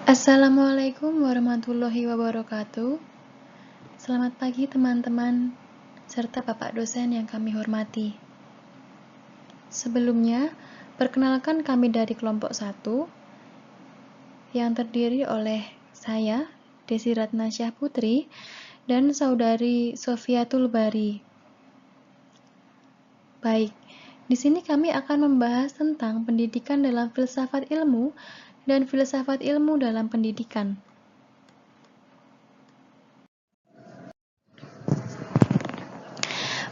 Assalamualaikum warahmatullahi wabarakatuh. Selamat pagi teman-teman, serta Bapak dosen yang kami hormati. Sebelumnya, perkenalkan kami dari kelompok 1 yang terdiri oleh saya, Desi Ratnasyah Putri, dan saudari Sofiatul Bari. Baik, di sini kami akan membahas tentang pendidikan dalam filsafat ilmu dan filsafat ilmu dalam pendidikan.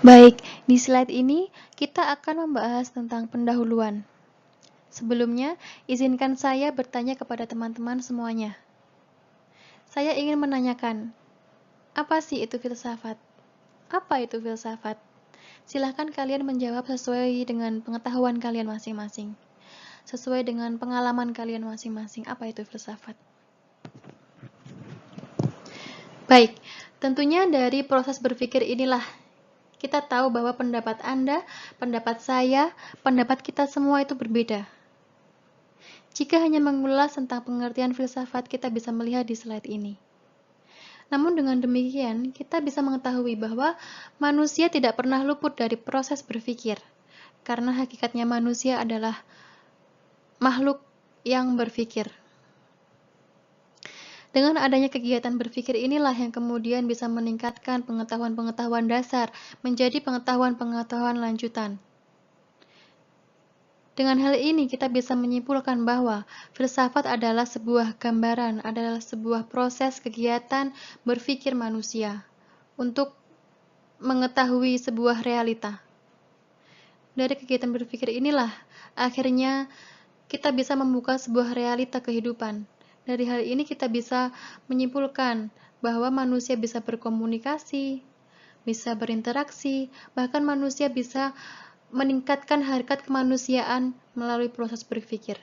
Baik, di slide ini kita akan membahas tentang pendahuluan. Sebelumnya, izinkan saya bertanya kepada teman-teman semuanya. Saya ingin menanyakan, apa sih itu filsafat? Apa itu filsafat? Silahkan kalian menjawab sesuai dengan pengetahuan kalian masing-masing. Sesuai dengan pengalaman kalian masing-masing, apa itu filsafat? Baik, tentunya dari proses berpikir inilah kita tahu bahwa pendapat Anda, pendapat saya, pendapat kita semua itu berbeda. Jika hanya mengulas tentang pengertian filsafat, kita bisa melihat di slide ini. Namun dengan demikian, kita bisa mengetahui bahwa manusia tidak pernah luput dari proses berpikir, karena hakikatnya manusia adalah makhluk yang berpikir. Dengan adanya kegiatan berpikir inilah yang kemudian bisa meningkatkan pengetahuan-pengetahuan dasar menjadi pengetahuan-pengetahuan lanjutan. Dengan hal ini kita bisa menyimpulkan bahwa filsafat adalah sebuah gambaran, adalah sebuah proses kegiatan berpikir manusia untuk mengetahui sebuah realita. Dari kegiatan berpikir inilah akhirnya kita bisa membuka sebuah realita kehidupan. Dari hal ini kita bisa menyimpulkan bahwa manusia bisa berkomunikasi, bisa berinteraksi, bahkan manusia bisa meningkatkan harkat kemanusiaan melalui proses berpikir.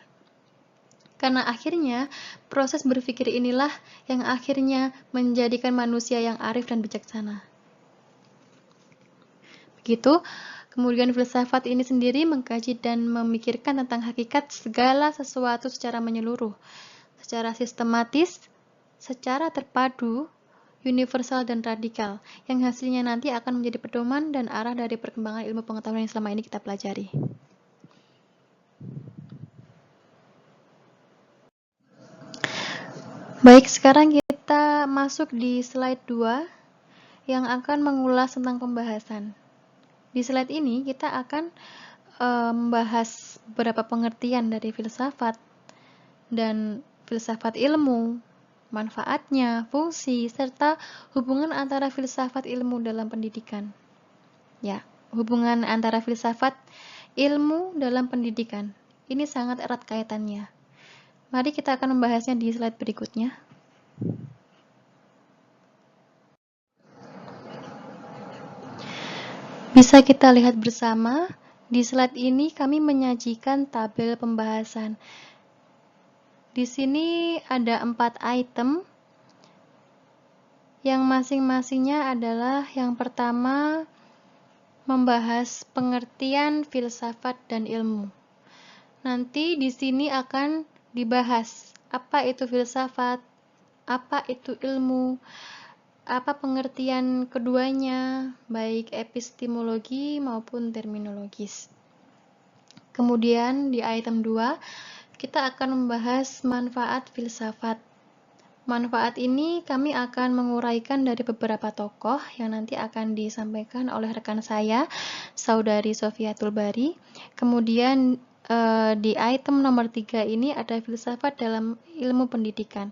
Karena akhirnya proses berpikir inilah yang akhirnya menjadikan manusia yang arif dan bijaksana. Begitu, kemudian filsafat ini sendiri mengkaji dan memikirkan tentang hakikat segala sesuatu secara menyeluruh, secara sistematis, secara terpadu, universal dan radikal, yang hasilnya nanti akan menjadi pedoman dan arah dari perkembangan ilmu pengetahuan yang selama ini kita pelajari. Baik, sekarang kita masuk di slide 2 yang akan mengulas tentang pembahasan. Di slide ini kita akan membahas beberapa pengertian dari filsafat dan filsafat ilmu, manfaatnya, fungsi, serta hubungan antara filsafat ilmu dalam pendidikan. Ya, hubungan antara filsafat ilmu dalam pendidikan. Ini sangat erat kaitannya. Mari kita akan membahasnya di slide berikutnya. Bisa kita lihat bersama, di slide ini kami menyajikan tabel pembahasan. Di sini ada 4 item yang masing-masingnya adalah yang pertama membahas pengertian filsafat dan ilmu. Nanti di sini akan dibahas apa itu filsafat, apa itu ilmu, apa pengertian keduanya, baik epistemologi maupun terminologis. Kemudian di item 2 kita akan membahas manfaat filsafat. Manfaat ini kami akan menguraikan dari beberapa tokoh yang nanti akan disampaikan oleh rekan saya, saudari Sofiatul Bari. Kemudian di item nomor 3 ini ada filsafat dalam ilmu pendidikan.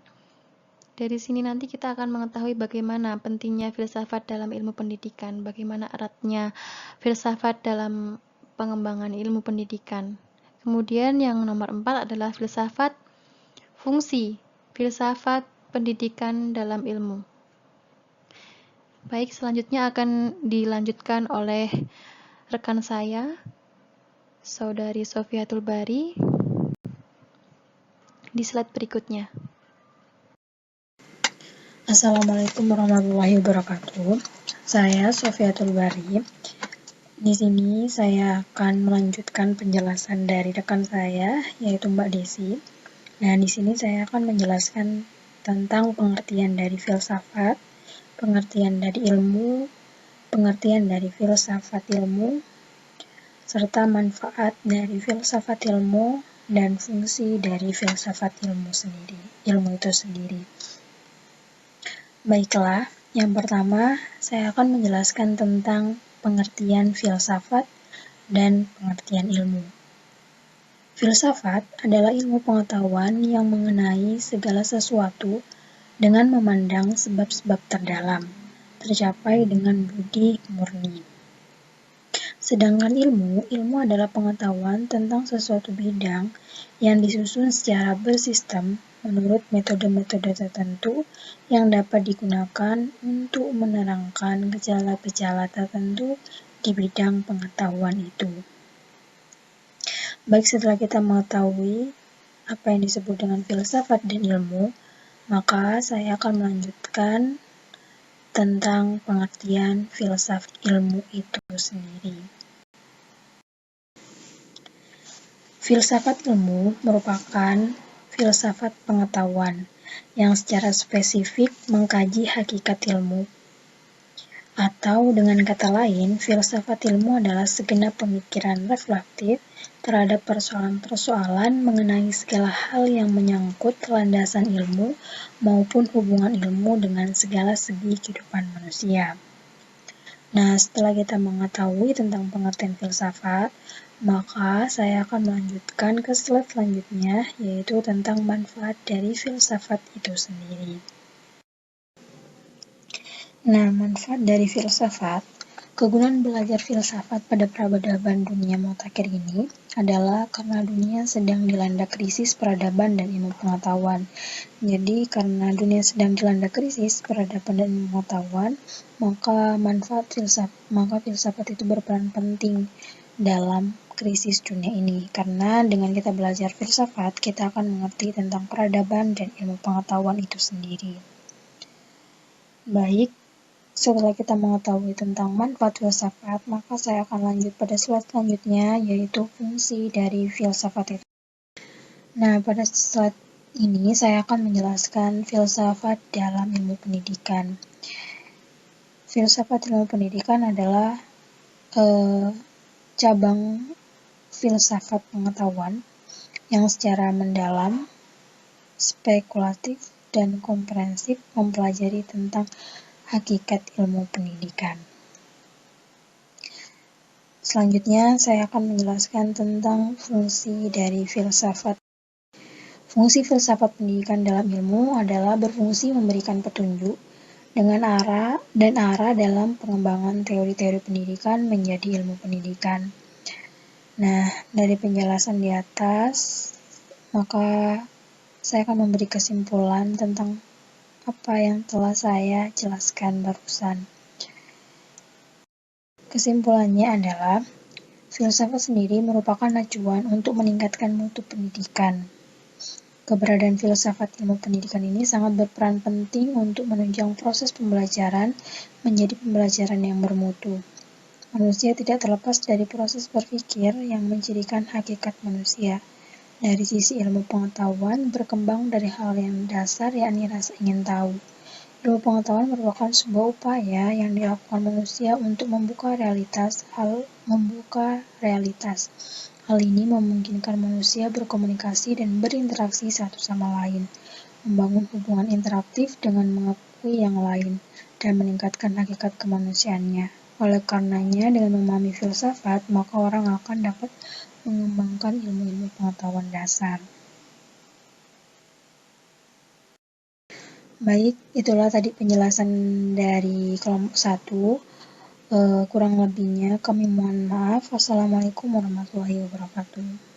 Dari sini nanti kita akan mengetahui bagaimana pentingnya filsafat dalam ilmu pendidikan, bagaimana eratnya filsafat dalam pengembangan ilmu pendidikan. Kemudian yang nomor 4 adalah filsafat fungsi, filsafat pendidikan dalam ilmu. Baik, selanjutnya akan dilanjutkan oleh rekan saya, saudari Sofiatul Bari, di slide berikutnya. Assalamualaikum warahmatullahi wabarakatuh. Saya Sofiatul Bari. Di sini saya akan melanjutkan penjelasan dari rekan saya, yaitu Mbak Desi. Nah, di sini saya akan menjelaskan tentang pengertian dari filsafat, pengertian dari ilmu, pengertian dari filsafat ilmu, serta manfaat dari filsafat ilmu dan fungsi dari filsafat ilmu itu sendiri. Baiklah, yang pertama saya akan menjelaskan tentang pengertian filsafat dan pengertian ilmu. Filsafat adalah ilmu pengetahuan yang mengenai segala sesuatu dengan memandang sebab-sebab terdalam, tercapai dengan budi murni. Sedangkan ilmu adalah pengetahuan tentang sesuatu bidang yang disusun secara bersistem menurut metode-metode tertentu yang dapat digunakan untuk menerangkan gejala-gejala tertentu di bidang pengetahuan itu. Baik, setelah kita mengetahui apa yang disebut dengan filsafat dan ilmu, maka saya akan melanjutkan tentang pengertian filsafat ilmu itu sendiri. Filsafat ilmu merupakan filsafat pengetahuan yang secara spesifik mengkaji hakikat ilmu. Atau dengan kata lain, filsafat ilmu adalah segenap pemikiran reflektif terhadap persoalan-persoalan mengenai segala hal yang menyangkut landasan ilmu maupun hubungan ilmu dengan segala segi kehidupan manusia. Nah, setelah kita mengetahui tentang pengertian filsafat, maka saya akan melanjutkan ke slide selanjutnya, yaitu tentang manfaat dari filsafat itu sendiri. Nah, manfaat dari filsafat, kegunaan belajar filsafat pada peradaban dunia mutakhir ini adalah karena dunia sedang dilanda krisis peradaban dan ilmu pengetahuan. Jadi, karena dunia sedang dilanda krisis peradaban dan ilmu pengetahuan, maka filsafat itu berperan penting dalam krisis dunia ini. Karena dengan kita belajar filsafat, kita akan mengerti tentang peradaban dan ilmu pengetahuan itu sendiri. Baik, setelah kita mengetahui tentang manfaat filsafat, maka saya akan lanjut pada slide selanjutnya, yaitu fungsi dari filsafat itu. Nah, pada slide ini saya akan menjelaskan filsafat dalam ilmu pendidikan. Filsafat ilmu pendidikan adalah cabang filsafat pengetahuan yang secara mendalam, spekulatif, dan komprehensif mempelajari tentang hakikat ilmu pendidikan. Selanjutnya, saya akan menjelaskan tentang fungsi dari filsafat. Fungsi filsafat pendidikan dalam ilmu adalah berfungsi memberikan petunjuk dengan arah dalam pengembangan teori-teori pendidikan menjadi ilmu pendidikan. Nah, dari penjelasan di atas, maka saya akan memberi kesimpulan tentang apa yang telah saya jelaskan barusan. Kesimpulannya adalah, filsafat sendiri merupakan acuan untuk meningkatkan mutu pendidikan. Keberadaan filsafat ilmu pendidikan ini sangat berperan penting untuk menunjang proses pembelajaran menjadi pembelajaran yang bermutu. Manusia tidak terlepas dari proses berpikir yang mencirikan hakikat manusia. Dari sisi ilmu pengetahuan berkembang dari hal yang dasar, yakni rasa ingin tahu. Ilmu pengetahuan merupakan sebuah upaya yang dilakukan manusia untuk membuka realitas. Hal ini memungkinkan manusia berkomunikasi dan berinteraksi satu sama lain, membangun hubungan interaktif dengan mengakui yang lain, dan meningkatkan hakikat kemanusiaannya. Oleh karenanya, dengan memahami filsafat, maka orang akan dapat mengembangkan ilmu-ilmu pengetahuan dasar. Baik, itulah tadi penjelasan dari kelompok 1. Kurang lebihnya kami mohon maaf. Wassalamualaikum warahmatullahi wabarakatuh.